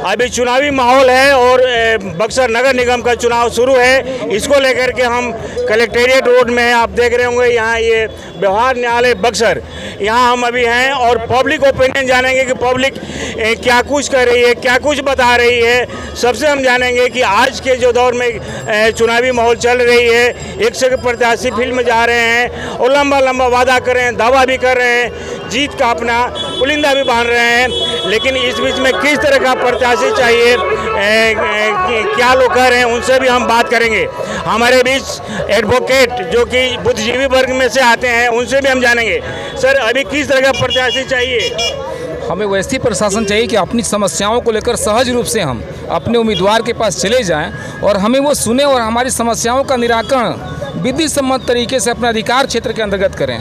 अभी चुनावी माहौल है और बक्सर नगर निगम का चुनाव शुरू है। इसको लेकर के हम कलेक्टेरिएट रोड में आप देख रहे होंगे, यहाँ ये व्यवहार न्यायालय बक्सर, यहाँ हम अभी हैं और पब्लिक ओपिनियन जानेंगे कि पब्लिक क्या कुछ कर रही है, क्या कुछ बता रही है। सबसे हम जानेंगे कि आज के जो दौर में चुनावी माहौल चल रही है, एक से प्रत्याशी फील्ड में जा रहे हैं और लंबा लंबा वादा कर रहे हैं, दावा भी कर रहे हैं, जीत का अपना पुलिंदा भी बांध रहे हैं। लेकिन इस बीच में किस तरह का प्रत्याशी चाहिए, क्या लोग कह रहे हैं, उनसे भी हम बात करेंगे। हमारे बीच एडवोकेट जो कि बुद्धिजीवी वर्ग में से आते हैं, उनसे भी हम जानेंगे। सर, अभी किस तरह का प्रत्याशी चाहिए? हमें वैसी प्रशासन चाहिए कि अपनी समस्याओं को लेकर सहज रूप से हम अपने उम्मीदवार के पास चले जाएं और हमें वो सुने और हमारी समस्याओं का निराकरण विधि सम्मत तरीके से अपने अधिकार क्षेत्र के अंतर्गत करें।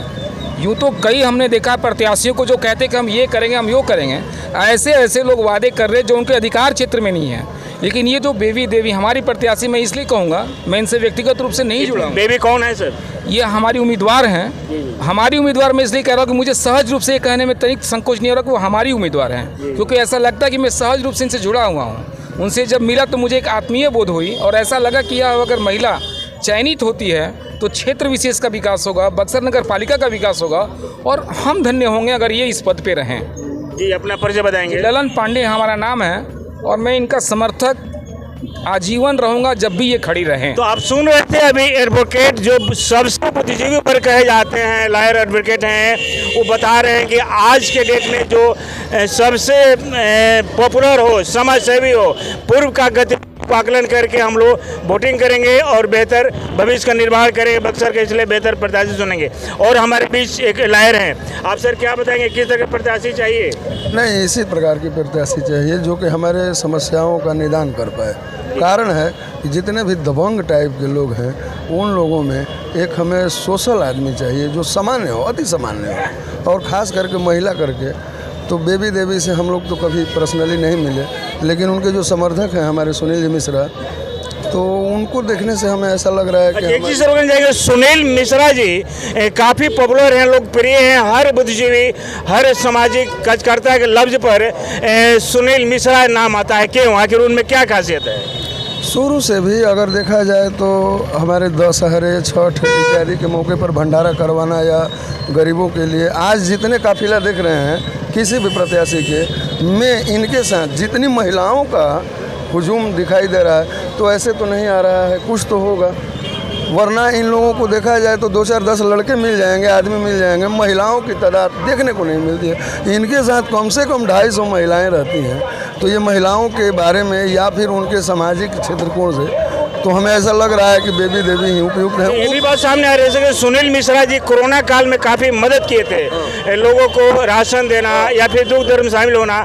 यूँ तो कई हमने देखा प्रत्याशियों को जो कहते कि हम ये करेंगे, हम यो करेंगे, ऐसे लोग वादे कर रहे जो उनके अधिकार क्षेत्र में नहीं है। लेकिन ये जो बेबी देवी हमारी प्रत्याशी, मैं इसलिए कहूँगा, मैं इनसे व्यक्तिगत रूप से नहीं जुड़ा हूँ। बेबी कौन है सर? ये हमारी उम्मीदवार हैं। हमारी उम्मीदवार मैं इसलिए कह रहा हूँ कि मुझे सहज रूप से ये कहने में तनिक संकोच नहीं हो रहा कि वो हमारी उम्मीदवार हैं, क्योंकि ऐसा लगता है कि मैं सहज रूप से इनसे जुड़ा हुआ हूँ। उनसे जब मिला तो मुझे एक आत्मीय बोध हुई और ऐसा लगा कि यह अगर महिला चयनित होती है तो क्षेत्र विशेष का विकास होगा, बक्सर नगर पालिका का विकास होगा और हम धन्य होंगे अगर ये इस पद पे रहें। जी, अपना परिचय बताएंगे। ललन पांडे हमारा नाम है और मैं इनका समर्थक आजीवन रहूंगा जब भी ये खड़ी रहें। तो आप सुन रहे थे अभी एडवोकेट जो सबसे बुद्धिजीवी पर कहे जाते हैं, लायर एडवोकेट हैं, वो बता रहे हैं कि आज के डेट में जो सबसे पॉपुलर हो, समाजसेवी हो, पूर्व का गति आकलन करके हम लोग वोटिंग करेंगे और बेहतर भविष्य का निर्माण करेंगे बक्सर के, इसलिए बेहतर प्रत्याशी चुनेंगे। और हमारे बीच एक लायर हैं, आप सर क्या बताएंगे, किस तरह के प्रत्याशी चाहिए? नहीं, इसी प्रकार की प्रत्याशी चाहिए जो कि हमारे समस्याओं का निदान कर पाए। कारण है कि जितने भी दबंग टाइप के लोग हैं, उन लोगों में एक हमें सोशल आदमी चाहिए जो सामान्य हो, अति सामान्य हो। और ख़ास करके महिला करके तो बेबी देवी से हम लोग तो कभी पर्सनली नहीं मिले, लेकिन उनके जो समर्थक हैं हमारे सुनील जी मिश्रा, तो उनको देखने से हमें ऐसा लग रहा है कि एक चीज़ जाएगा, सुनील मिश्रा जी काफ़ी पॉपुलर हैं, लोकप्रिय हैं। हर बुद्धिजीवी, हर सामाजिक कार्यकर्ता के लफ्ज पर सुनील मिश्रा नाम आता है। क्यों, आखिर उनमें क्या खासियत है? शुरू से भी अगर देखा जाए तो हमारे दशहरे, छठ इत्यादि के मौके पर भंडारा करवाना या गरीबों के लिए आज जितने काफिला देख रहे हैं किसी भी प्रत्याशी के में, इनके साथ जितनी महिलाओं का हुजूम दिखाई दे रहा है, तो ऐसे तो नहीं आ रहा है, कुछ तो होगा। वरना इन लोगों को देखा जाए तो 2-4-10 लड़के मिल जाएंगे, आदमी मिल जाएंगे, महिलाओं की तादाद देखने को नहीं मिलती है। इनके साथ कम से कम 250 महिलाएं रहती हैं। तो ये महिलाओं के बारे में या फिर उनके सामाजिक क्षेत्रकोण से तो हमें ऐसा लग रहा है कि बेबी देवी ही उपयुक्त है। ये भी बात सामने आ रही है कि सुनील मिश्रा जी कोरोना काल में काफ़ी मदद किए थे, लोगों को राशन देना या फिर दुख दर्द में शामिल होना,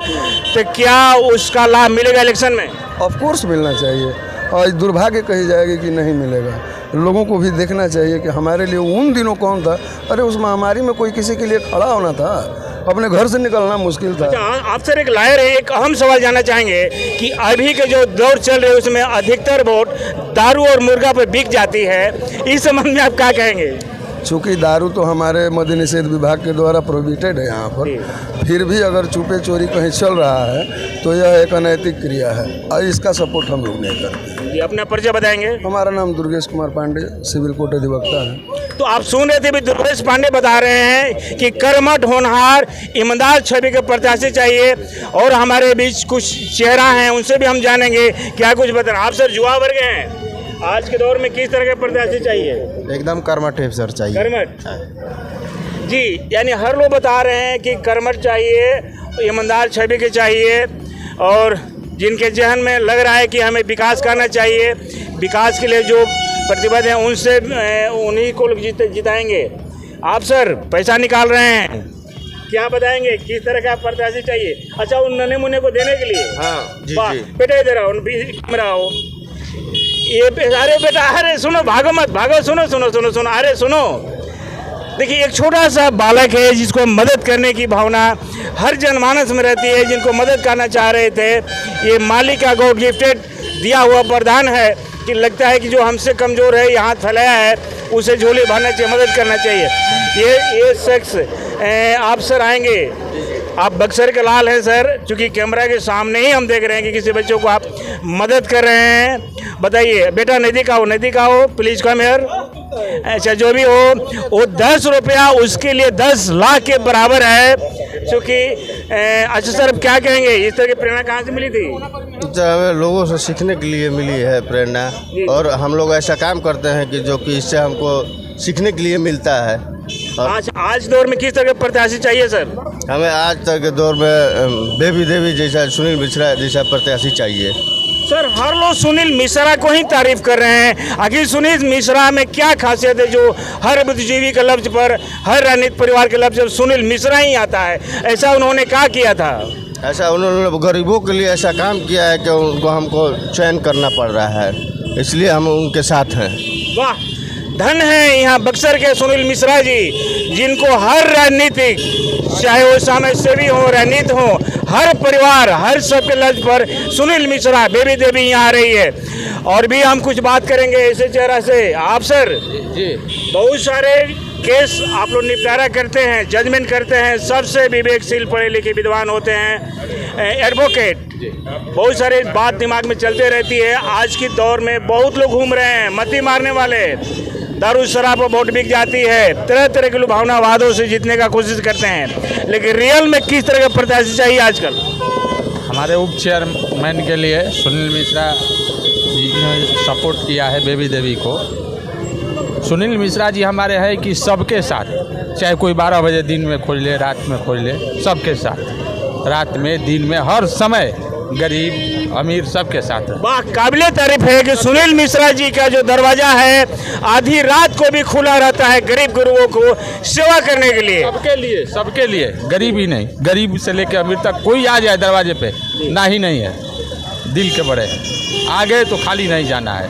तो क्या उसका लाभ मिलेगा इलेक्शन में? ऑफकोर्स मिलना चाहिए, और दुर्भाग्य कही जाएगी कि नहीं मिलेगा। लोगों को भी देखना चाहिए कि हमारे लिए उन दिनों कौन था। अरे उस महामारी में कोई किसी के लिए खड़ा होना था, अपने घर से निकलना मुश्किल था। अच्छा, आप सर एक लायर है, एक अहम सवाल जानना चाहेंगे कि अभी के जो दौर चल रहे हैं उसमें अधिकतर वोट दारू और मुर्गा पर बिक जाती है, इस संबंध में आप क्या कहेंगे? चूँकि दारू तो हमारे मद्य निषेध विभाग के द्वारा प्रोहिबिटेड है यहाँ पर, फिर भी अगर छुपे चोरी कहीं चल रहा है तो यह एक अनैतिक क्रिया है और इसका सपोर्ट हम लोग नहीं करते। जी, अपना परिचय बताएंगे। हमारा नाम दुर्गेश कुमार पांडे, सिविल कोर्ट अधिवक्ता है। तो आप सुन रहे थे भी दुर्गेश पांडे बता रहे हैं कि कर्मठ, होनहार, ईमानदार छवि के प्रत्याशी चाहिए। और हमारे बीच कुछ चेहरा हैं, उनसे भी हम जानेंगे क्या कुछ बता रहे हैं। आप सर युवा वर्ग हैं, आज के दौर में किस तरह के प्रत्याशी चाहिए? एकदम कर्मठ है सर, चाहिए कर्मठ। जी, यानी हर लोग बता रहे हैं कि कर्मठ चाहिए, ईमानदार छवि के चाहिए, और जिनके जहन में लग रहा है कि हमें विकास करना चाहिए, विकास के लिए जो प्रतिबद्ध हैं उनसे उन्हीं को जिताएंगे। आप सर पैसा निकाल रहे हैं, क्या बताएंगे किस तरह का प्रत्याशी चाहिए? अच्छा, उन नन्हे मुन्ने को देने के लिए? हाँ जी, जी। बेटा इधर आओ, कैमरा हो। ये अरे बेटा, अरे सुनो, भागो मत, भागो, सुनो सुनो सुनो सुनो, अरे सुनो। देखिए, एक छोटा सा बालक है जिसको मदद करने की भावना हर जनमानस में रहती है, जिनको मदद करना चाह रहे थे। ये मालिक का गॉड गिफ्टेड दिया हुआ वरदान है कि लगता है कि जो हमसे कमज़ोर है, यहाँ फैलाया है, उसे झोली भरना चाहिए, मदद करना चाहिए। ये शख्स आप सर आएंगे, आप बक्सर के लाल हैं सर, चूंकि कैमरा के सामने ही हम देख रहे हैं कि किसी बच्चों को आप मदद कर रहे हैं। बताइए बेटा, नज़दीक आओ प्लीज़ कम हियर। अच्छा, जो भी हो वो 10 रुपया उसके लिए 10 लाख के बराबर है। चूँकि अच्छा सर, अब क्या कहेंगे, इस तरह की प्रेरणा कहाँ से मिली थी? हमें लोगों से सीखने के लिए मिली है प्रेरणा, और हम लोग ऐसा काम करते हैं कि जो कि इससे हमको सीखने के लिए मिलता है। और आज दौर में किस तरह के प्रत्याशी चाहिए सर? हमें आज तक के दौर में बेबी देवी जैसा, सुनील मिश्रा जैसा प्रत्याशी चाहिए। सर, हर लोग सुनील मिश्रा को ही तारीफ कर रहे हैं। आखिर सुनील मिश्रा में क्या खासियत है जो हर बुद्धिजीवी के लफ्ज पर, हर राजनीतिक परिवार के लफ्ज पर सुनील मिश्रा ही आता है? ऐसा उन्होंने क्या किया था? ऐसा उन्होंने गरीबों के लिए ऐसा काम किया है कि उनको हमको चयन करना पड़ रहा है, इसलिए हम उनके साथ हैं। वाह, धन है यहाँ बक्सर के सुनील मिश्रा जी, जिनको हर राजनीतिक, चाहे वो समाज सेवी हो, राजनीति हो, हर परिवार, हर सबके लफ्ज पर सुनील मिश्रा, बेबी देवी यहाँ आ रही है। और भी हम कुछ बात करेंगे ऐसे चेहरा से। आप सर जी, बहुत सारे केस आप लोग निपटारा करते हैं, जजमेंट करते हैं, सबसे विवेकशील पढ़े लिखे विद्वान होते हैं, एडवोकेट, बहुत सारे बात दिमाग में चलते रहती है। आज की दौर में बहुत लोग घूम रहे हैं, मती मारने वाले, दारू शराब पर वोट बिक जाती है, तरह तरह के लुभावनावादों से जीतने का कोशिश करते हैं। लेकिन रियल में किस तरह का प्रत्याशी चाहिए आजकल? हमारे उप चेयरमैन के लिए सुनील मिश्रा जी ने सपोर्ट किया है बेबी देवी को। सुनील मिश्रा जी हमारे हैं कि सबके साथ, चाहे कोई 12 बजे दिन में खोज ले, रात में खोज ले, सबके साथ, रात में दिन में हर समय, गरीब अमीर सबके साथ है। वाह, काबिले तारीफ है कि सुनील मिश्रा जी का जो दरवाजा है आधी रात को भी खुला रहता है गरीब गुरुओं को सेवा करने के लिए। सबके लिए, गरीब ही नहीं, गरीब से लेकर अमीर तक कोई आ जाए दरवाजे पे, ना ही नहीं है, दिल के बड़े आ गए तो खाली नहीं जाना है।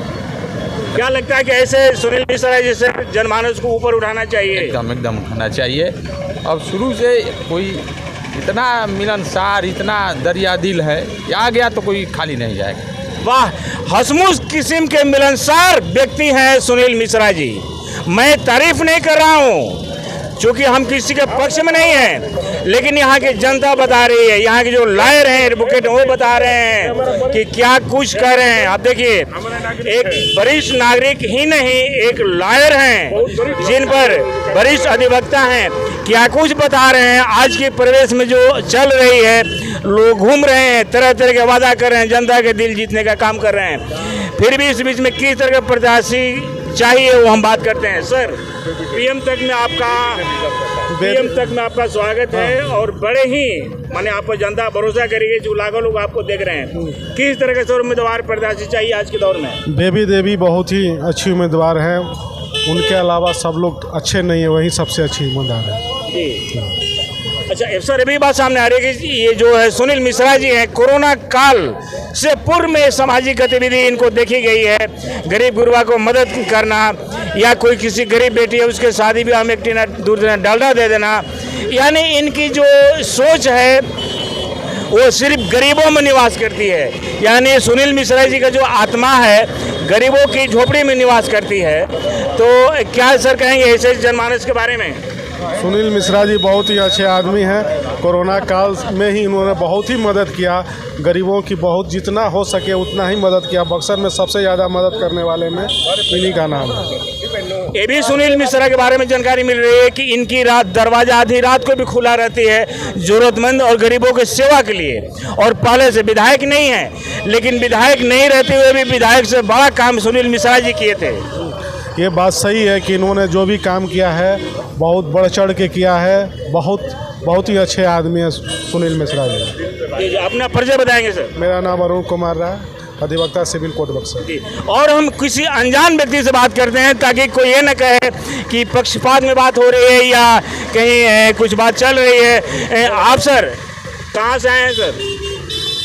क्या लगता है कि ऐसे सुनील मिश्रा जी से जनमानस को ऊपर उठाना चाहिए? एकदम उठाना चाहिए। अब शुरू से कोई इतना मिलनसार, इतना दरिया दिल है, आ गया तो कोई खाली नहीं जाएगा। वाह, हंसमुख किस्म के मिलनसार व्यक्ति हैं सुनील मिश्रा जी। मैं तारीफ नहीं कर रहा हूँ, चूँकि हम किसी के पक्ष में नहीं हैं, लेकिन यहाँ की जनता बता रही है, यहाँ के जो लॉयर हैं, एडवोकेट, वो बता रहे हैं कि क्या कुछ कर रहे हैं। आप देखिए, एक वरिष्ठ नागरिक ही नहीं, एक लॉयर हैं जिन पर वरिष्ठ अधिवक्ता हैं, क्या कुछ बता रहे हैं। आज के परिवेश में जो चल रही है, लोग घूम रहे हैं, तरह तरह के वादा कर रहे हैं, जनता के दिल जीतने का काम कर रहे हैं। फिर भी इस बीच में किस तरह का प्रत्याशी चाहिए वो हम बात करते हैं। सर, पीएम तक में आपका स्वागत है, और बड़े ही माने आप पर जनता भरोसा करेगी, जो लाखों लोग आपको देख रहे हैं। किस तरह के सर उम्मीदवार प्रत्याशी चाहिए आज के दौर में? बेबी देवी बहुत ही अच्छी उम्मीदवार हैं, उनके अलावा सब लोग अच्छे नहीं है, वही सबसे अच्छी उम्मीदवार है जी। अच्छा सर, अभी बात सामने आ रही है कि ये जो है सुनील मिश्रा जी हैं, कोरोना काल से पूर्व में सामाजिक गतिविधि इनको देखी गई है, गरीब गुरबा को मदद करना, या कोई किसी गरीब बेटी है उसके शादी ब्याह में एक टीना दूध डालडा दे देना, यानी इनकी जो सोच है वो सिर्फ गरीबों में निवास करती है। यानी सुनील मिश्रा जी का जो आत्मा है गरीबों की झोपड़ी में निवास करती है। तो क्या सर कहेंगे ऐसे जनमानस के बारे में? सुनील मिश्रा जी बहुत ही अच्छे आदमी हैं, कोरोना काल में ही इन्होंने बहुत ही मदद किया, गरीबों की बहुत जितना हो सके उतना ही मदद किया। बक्सर में सबसे ज़्यादा मदद करने वाले में इन्हीं का नाम है। ये भी सुनील मिश्रा के बारे में जानकारी मिल रही है कि इनकी दरवाजा आधी रात को भी खुला रहती है जरूरतमंद और गरीबों की सेवा के लिए। और पहले से विधायक नहीं है, लेकिन विधायक नहीं रहते हुए भी विधायक से बड़ा काम सुनील मिश्रा जी किए थे। ये बात सही है कि इन्होंने जो भी काम किया है बहुत बढ़ चढ़ के किया है, बहुत ही अच्छे आदमी है सुनील मिश्रा जी। अपना परिचय बताएंगे सर? मेरा नाम अरुण कुमार रहा, अधिवक्ता सिविल कोर्ट बक्सर। और हम किसी अनजान व्यक्ति से बात करते हैं ताकि कोई ये न कहे कि पक्षपात में बात हो रही है या कहीं कुछ बात चल रही है। आप सर कहाँ से आए हैं सर?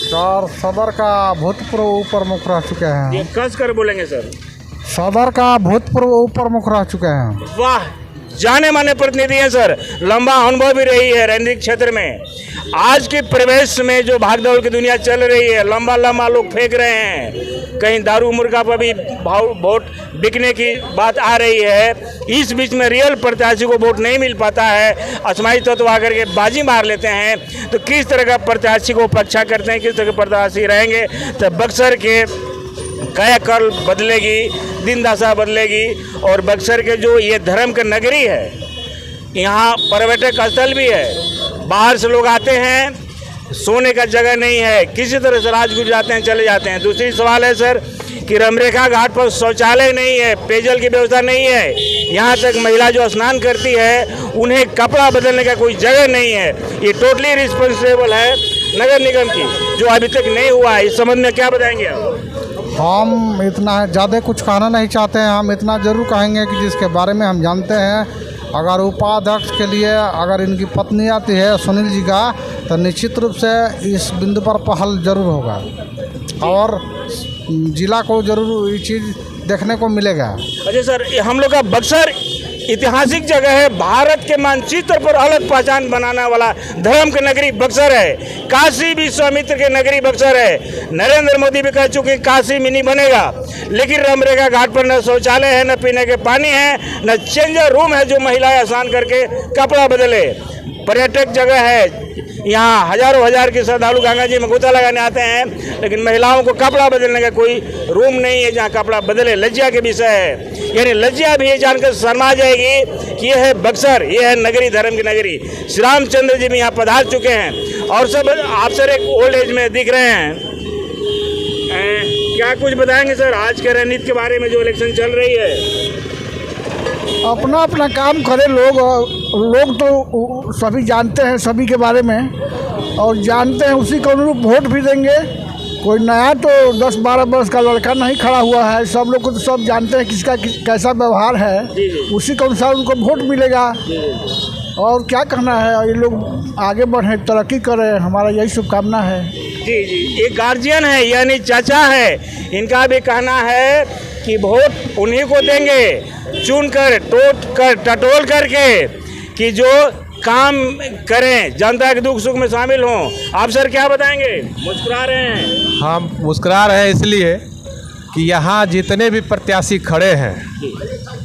सर सदर का भूतपूर्व उप प्रमुख रह चुके हैं। ये कस कर बोलेंगे सर? सदर का भूतपूर्व उप प्रमुख रह चुके हैं। वाह, जाने माने प्रतिनिधि हैं सर, लंबा अनुभव भी रही है राजनीतिक क्षेत्र में। आज के परिवेश में जो भागदौड़ की दुनिया चल रही है, लंबा लंबा लोग फेंक रहे हैं, कहीं दारू मुर्गा पर भी वोट बिकने की बात आ रही है। इस बीच में रियल प्रत्याशी को वोट नहीं मिल पाता है, असमाई तत्व आकर के बाजी मार लेते हैं। तो किस तरह का प्रत्याशी को पक्षा करते हैं, किस तरह के प्रत्याशी रहेंगे, तो बक्सर के कायाकल्प बदलेगी, दिन दशा बदलेगी। और बक्सर के जो ये धर्म की नगरी है, यहाँ पर्यटक स्थल भी है, बाहर से लोग आते हैं, सोने का जगह नहीं है, किसी तरह से राजगुर जाते हैं, चले जाते हैं। दूसरी सवाल है सर कि रमरेखा घाट पर शौचालय नहीं है, पेयजल की व्यवस्था नहीं है। यहाँ तक महिला जो स्नान करती है उन्हें कपड़ा बदलने का कोई जगह नहीं है। ये टोटली रिस्पॉन्सिबल है नगर निगम की, जो अभी तक नहीं हुआ है। इस संबंध में क्या बताएंगे आप? हम इतना ज़्यादा कुछ कहना नहीं चाहते हैं। हम इतना ज़रूर कहेंगे कि जिसके बारे में हम जानते हैं, अगर उपाध्यक्ष के लिए अगर इनकी पत्नी आती है सुनील जी का, तो निश्चित रूप से इस बिंदु पर पहल जरूर होगा और जिला को जरूर ये चीज़ देखने को मिलेगा। अच्छा सर, हम लोग का बक्सर ऐतिहासिक जगह है, भारत के मानचित्र पर अलग पहचान बनाने वाला धर्म की नगरी बक्सर है। काशी विश्वामित्र की नगरी बक्सर है। नरेंद्र मोदी भी कह चुके हैं काशी मिनी बनेगा, लेकिन रमरेखा घाट पर न शौचालय है, न पीने के पानी है, न चेंजर रूम है जो महिलाएं स्नान करके कपड़ा बदले। पर्यटक जगह है, यहाँ हजारों हजार के श्रद्धालु गंगा जी में गोता लगाने आते हैं, लेकिन महिलाओं को कपड़ा बदलने का कोई रूम नहीं है जहाँ कपड़ा बदले। लज्जा के विषय है, यानी लज्जा भी ये जानकर शर्मा जाएगी कि यह है बक्सर, ये है नगरी, धर्म की नगरी। श्री रामचंद्र जी भी यहाँ पधार चुके हैं और सब आप सर एक ओल्ड एज में दिख रहे हैं। क्या कुछ बताएंगे सर आज के रणनीति के बारे में, जो इलेक्शन चल रही है? अपना अपना काम करें लोग तो सभी जानते हैं सभी के बारे में, और जानते हैं उसी के अनुरूप वोट भी देंगे। कोई नया तो 10-12 वर्ष का लड़का नहीं खड़ा हुआ है, सब लोग को तो सब जानते हैं किसका कैसा व्यवहार है, उसी के अनुसार उनको वोट मिलेगा। और क्या कहना है, ये लोग आगे बढ़ें, तरक्की करें, हमारा यही शुभकामना है। जी जी, एक गार्जियन है यानी चाचा है, इनका भी कहना है कि वोट उन्हीं को देंगे, चुन कर टोट कर टटोल करके, कि जो काम करें, जनता के दुख सुख में शामिल हों। आप सर क्या बताएंगे? मुस्कुरा रहे हैं। हम मुस्कुरा रहे हैं इसलिए कि यहाँ जितने भी प्रत्याशी खड़े हैं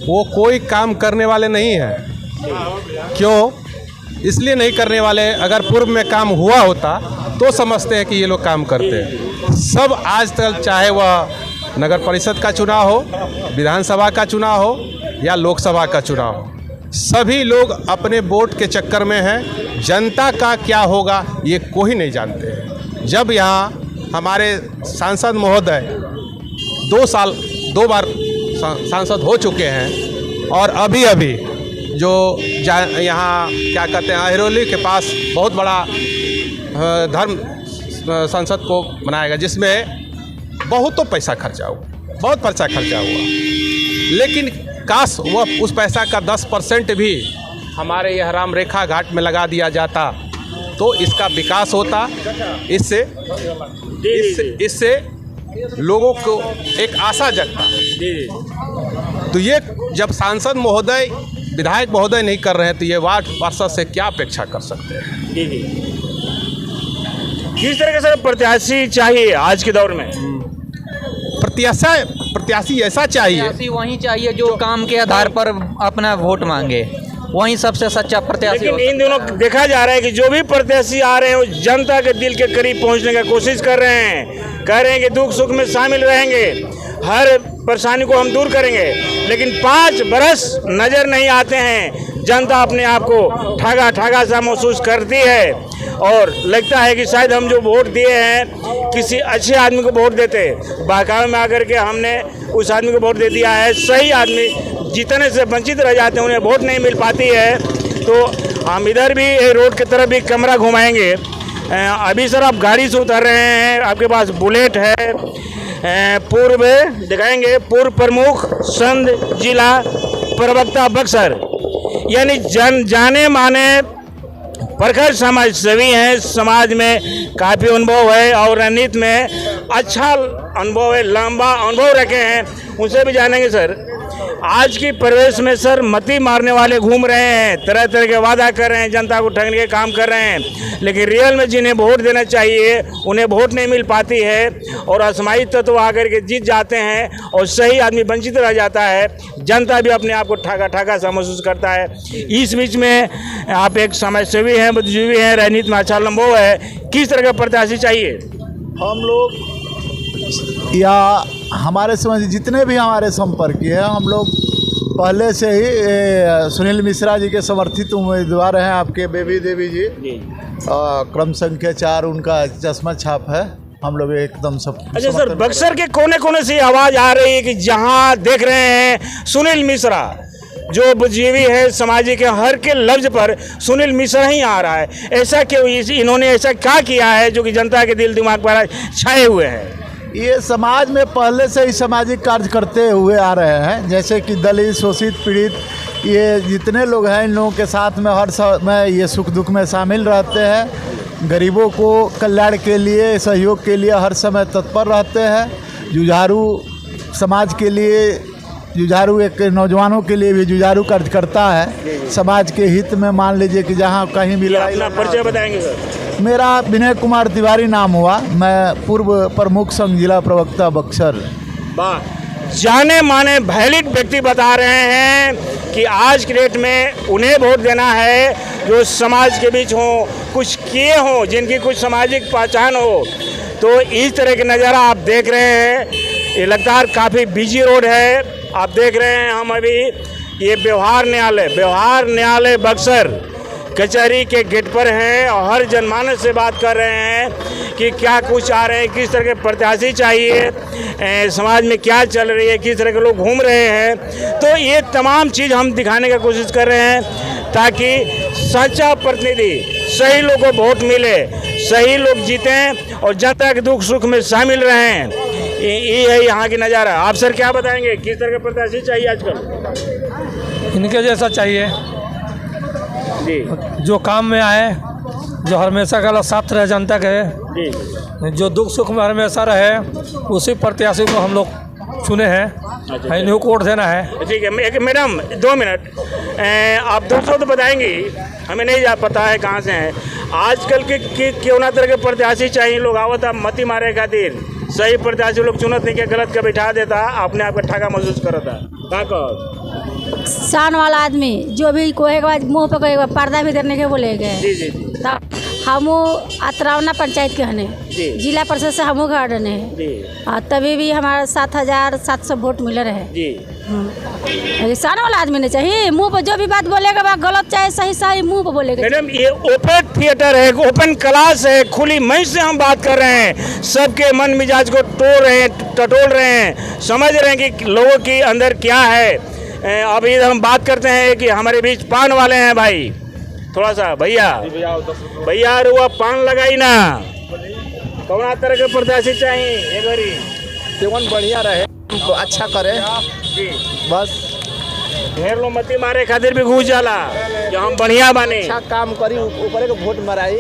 वो कोई काम करने वाले नहीं हैं। क्यों? इसलिए नहीं करने वाले, अगर पूर्व में काम हुआ होता तो समझते हैं कि ये लोग काम करते हैं। सब आज तक, चाहे वह नगर परिषद का चुनाव हो, विधानसभा का चुनाव हो या लोकसभा का चुनाव हो, सभी लोग अपने वोट के चक्कर में हैं। जनता का क्या होगा ये कोई नहीं जानते हैं। जब यहाँ हमारे सांसद महोदय 2 बार सांसद हो चुके हैं, और अभी अभी जो यहाँ क्या कहते हैं, अहिरोली के पास बहुत बड़ा धर्म संसद को बनाएगा, जिसमें बहुत तो पैसा खर्चा हुआ, बहुत पैसा खर्चा हुआ, लेकिन काश वह उस पैसा का 10% भी हमारे यह रामरेखा घाट में लगा दिया जाता तो इसका विकास होता। इससे लोगों को एक आशा जगता। तो ये जब सांसद महोदय, विधायक महोदय नहीं कर रहे हैं, तो ये वार्ड पार्षद से क्या अपेक्षा कर सकते हैं? किस तरह का सर प्रत्याशी चाहिए आज के दौर में? प्रत्याशी ऐसा चाहिए, प्रत्याशी वही चाहिए जो काम के आधार पर अपना वोट मांगे, वही सबसे सच्चा प्रत्याशी। लेकिन इन दिनों देखा जा रहा है कि जो भी प्रत्याशी आ रहे हैं वो जनता के दिल के करीब पहुंचने का कोशिश कर रहे हैं, कह रहे हैं कि दुख सुख में शामिल रहेंगे, हर परेशानी को हम दूर करेंगे, लेकिन 5 बरस नज़र नहीं आते हैं। जनता अपने आप को ठगा सा महसूस करती है और लगता है कि शायद हम जो वोट दिए हैं किसी अच्छे आदमी को वोट देते, बहकावे में आकर के हमने उस आदमी को वोट दे दिया है। सही आदमी जीतने से वंचित रह जाते हैं, उन्हें वोट नहीं मिल पाती है। तो हम इधर भी रोड की तरफ भी कैमरा घुमाएंगे। अभी सर आप गाड़ी से उतर रहे हैं, आपके पास बुलेट है, पूर्व दिखाएंगे पूर्व प्रमुख संघ जिला प्रवक्ता बक्सर, यानी जाने माने प्रखर समाज सेवी हैं, समाज में काफ़ी अनुभव है और रणनीति में अच्छा अनुभव है, लंबा अनुभव रखे हैं। उनसे भी जानेंगे सर आज की परिवेश में सर मती मारने वाले घूम रहे हैं, तरह तरह के वादा कर रहे हैं, जनता को ठगने के काम कर रहे हैं, लेकिन रियल में जिन्हें वोट देना चाहिए उन्हें वोट नहीं मिल पाती है और असमाई तत्व आकर के जीत जाते हैं और सही आदमी वंचित रह जाता है। जनता भी अपने आप को ठगा ठगा सा महसूस करता है। इस बीच में आप एक समाजसेवी हैं, बुद्धिजीवी हैं, राजनीति में अच्छा लंबो है, किस तरह का प्रत्याशी चाहिए? हम लोग या हमारे समझ जितने भी हमारे संपर्कीय हैं, हम लोग पहले से ही सुनील मिश्रा जी के समर्थित उम्मीदवार हैं। आपके बेबी देवी जी क्रम संख्या 4 उनका चश्मा छाप है। हम लोग एकदम सब। अच्छा सर, बक्सर के कोने कोने से आवाज़ आ रही है कि जहां देख रहे हैं सुनील मिश्रा जो बुद्धिजीवी है, समाज के हर के लफ्ज पर सुनील मिश्रा ही आ रहा है। ऐसा क्यों? इन्होंने ऐसा क्या किया है जो कि जनता के दिल दिमाग पर छाए हुए हैं? ये समाज में पहले से ही सामाजिक कार्य करते हुए आ रहे हैं, जैसे कि दलित, शोषित, पीड़ित, ये जितने लोग हैं इन लोगों के साथ में हर समय ये सुख दुख में शामिल रहते हैं। गरीबों को कल्याण के लिए, सहयोग के लिए हर समय तत्पर रहते हैं। जुझारू समाज के लिए, जुझारू एक नौजवानों के लिए भी जुझारू कार्य करता है। समाज के हित में मान लीजिए कि जहाँ कहीं भी लड़ाई। अपना परिचय बताएंगे सर? मेरा विनय कुमार तिवारी नाम हुआ, मैं पूर्व प्रमुख संघ जिला प्रवक्ता बक्सर। वाह, जाने माने वैलिड व्यक्ति बता रहे हैं कि आज के डेट में उन्हें वोट देना है जो समाज के बीच हों, कुछ किए हों, जिनकी कुछ सामाजिक पहचान हो। तो इस तरह के नज़ारा आप देख रहे हैं। ये लगातार काफ़ी बिजी रोड है। आप देख रहे हैं हम अभी ये व्यवहार न्यायालय बक्सर कचहरी के गेट पर हैं और हर जनमानस से बात कर रहे हैं कि क्या कुछ आ रहे हैं, किस तरह के प्रत्याशी चाहिए, समाज में क्या चल रही है, किस तरह के लोग घूम रहे हैं। तो ये तमाम चीज़ हम दिखाने की कोशिश कर रहे हैं ताकि सच्चा प्रतिनिधि, सही लोगों को वोट मिले, सही लोग जीतें और जनता के दुख सुख में शामिल रहें। ये है यहाँ की नज़ारा। आप सर क्या बताएंगे, किस तरह का प्रत्याशी चाहिए आजकल? इनके जैसा चाहिए जी, जो काम में आए, जो हमेशा का साथ रहे जनता के, जी, जो दुख सुख में हमेशा रहे, उसी प्रत्याशी को हम लोग चुने हैं। इन्हीं को वोट देना है। ठीक है। एक मैडम 2 मिनट, आप 200 तो बताएंगी, हमें नहीं जा पता है कहाँ से हैं। आजकल के क्यों ना तरह के प्रत्याशी चाहिए? लोग आवत आप मती मारे खातिर, सही प्रत्याशी लोग चुनत नहीं के गलत का बिठा देता, अपने आप का ठगा महसूस करता। क्या कहो? शान वाला आदमी जो भी कोई मुँह पे कोई पर्दा भी करने के बोलेंगे। जी जी। तब हम अतरावना पंचायत के हने, जिला परिषद से हम घर ने, तभी भी हमारा 7,700 वोट मिले रहे जी। शान वाला आदमी नहीं चाहिए, मुंह पर जो भी बात बोलेगा गलत चाहे सही सही मुंह पर बोलेगा। मैडम ये ओपन थिएटर है, ओपन क्लास है, खुली मंच से हम बात कर रहे हैं, सबके मन मिजाज को टटोल रहे हैं, समझ रहे हैं कि लोगों के अंदर क्या है। अभी हम बात करते हैं कि हमारे बीच पान वाले हैं भाई, थोड़ा सा भैया रुआ पान लगाई ना, कौन तरह के प्रत्याशी चाहिए? एक बारी जीवन बढ़िया रहे, अच्छा करे बस। ढेर लोग मती मारे खातिर भी घूस जाला जो हम बढ़िया बने, अच्छा काम करी, ऊपर के वोट मराई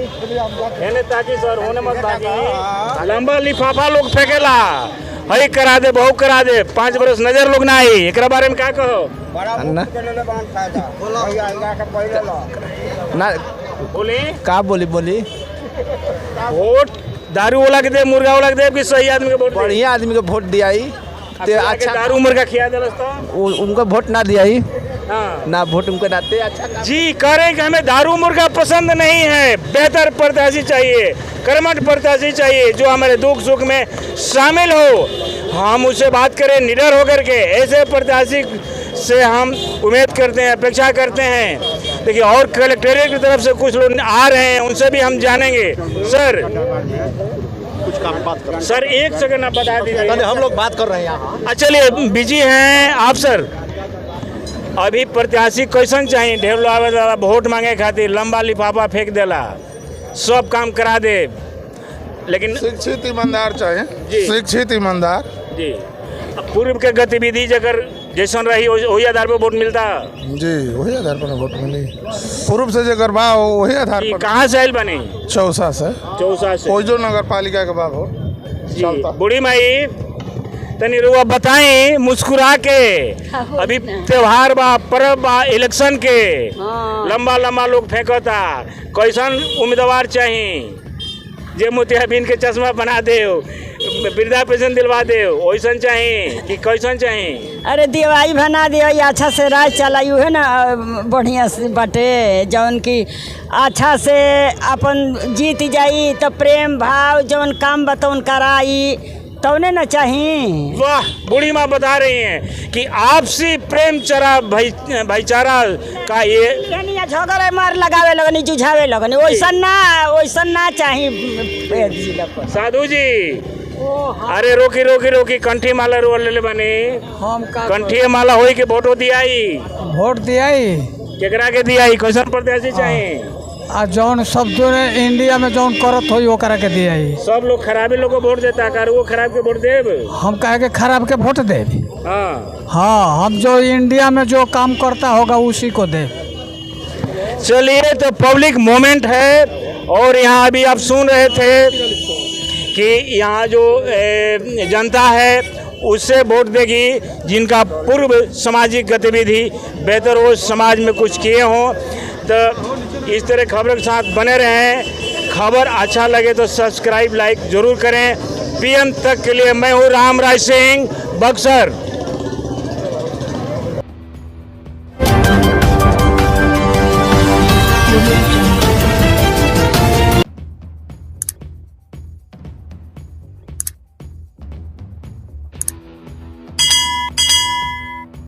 है ताकि सर होने मत बाकी लंबा लिफाफा लोग फेंकेला, हई करा दे, बहु करा दे, 5 बरस नजर लोग ना आई। एक बारे में क्या कहो ना? बोली का बोली वोट दारू वाला के दे, मुर्गा वाला के दे कि सही आदमी के वोट? बढ़िया आदमी को वोट दियाई। अच्छा दारू मुर्गा खिया दे उनको वोट ना दियाई। हाँ। ना वोट उनको नाते अच्छा जी कह रहे हैं कि हमें दारू मुर्गा पसंद नहीं है, बेहतर प्रत्याशी चाहिए, कर्मठ प्रत्याशी चाहिए जो हमारे दुख सुख में शामिल हो। हम उससे बात करें निडर होकर के, ऐसे प्रत्याशी से हम उम्मीद करते हैं, अपेक्षा करते हैं। देखिए और कलेक्टेरिएट की तरफ से कुछ लोग आ रहे हैं, उनसे भी हम जानेंगे। सर कुछ काम बात कर। सर 1 सेकंड आप बता दीजिए, हम लोग बात कर रहे हैं यहाँ। चलिए बिजी हैं आप सर। अभी प्रत्याशी कैसन चाहिए? ढेर लोग वोट मांगे खातिर लंबा लिफाफा फेंक देला, सब काम करा दे, लेकिन शिक्षित ईमानदार चाहिए। शिक्षित ईमानदार जी। पूर्व के गतिविधि जगह जैसन रही वही आधार पर वोट मिलता जी, वही आधार पर वोट मिली। पूर्व से जगह बा वही आधार पर। कहाँ से आयल बनी? चौसा से। कोई जो नगर पालिका के बाद हो जी। बूढ़ी माई तनी रुआ बताई मुस्कुरा के, अभी त्योहार बा, पर्व बा, इलेक्शन के लंबा लंबा लोग फेंकता, कैसन उम्मीदवार चाहिए जे मोतियाबिंद के चश्मा बना दे, वृद्धा पेंशन दिलवा दे, वैसन चाहिए कि कैसन चाहिए? अरे दिवाई बना दियो, अच्छा से राज चलायू है ना, बढ़िया से बाटे जौन की अच्छा से अपन जीत जाई, तो प्रेम भाव जौन काम बतौन कराई तौने न चाहिए। वाह, बूढ़ी माँ बता रही हैं कि आपसी प्रेम चरा भाईचारा का ये झगड़ा मार लगावे लगनी, जुझावे लगनी, वैसन ना चाहिए। साधु जी, अरे रोकी रोकी रोकी, कंठी माला रोल ले बने, कंठी माला होई के वोटो दियाई, वोट दियाई केकरा के दियाई, कैसन प्रत्याशी चाहिए? आ जौन सब जो इंडिया में जौन करत होई वो करा के दियाई। सब लोग खराबी लोग को वोट देता, कर वो खराब के वोट देब? हम कहे के खराब के वोट दे। हाँ, हम जो इंडिया में जो काम करता होगा उसी को दे। चलिए, तो पब्लिक मोमेंट है और यहाँ अभी आप सुन रहे थे कि यहाँ जो जनता है उससे वोट देगी जिनका पूर्व सामाजिक गतिविधि बेहतर हो, समाज में कुछ किए हों। तो इस तरह खबरों के साथ बने रहें। खबर अच्छा लगे तो सब्सक्राइब लाइक जरूर करें। पीएम तक के लिए मैं हूँ राम राय सिंह, बक्सर।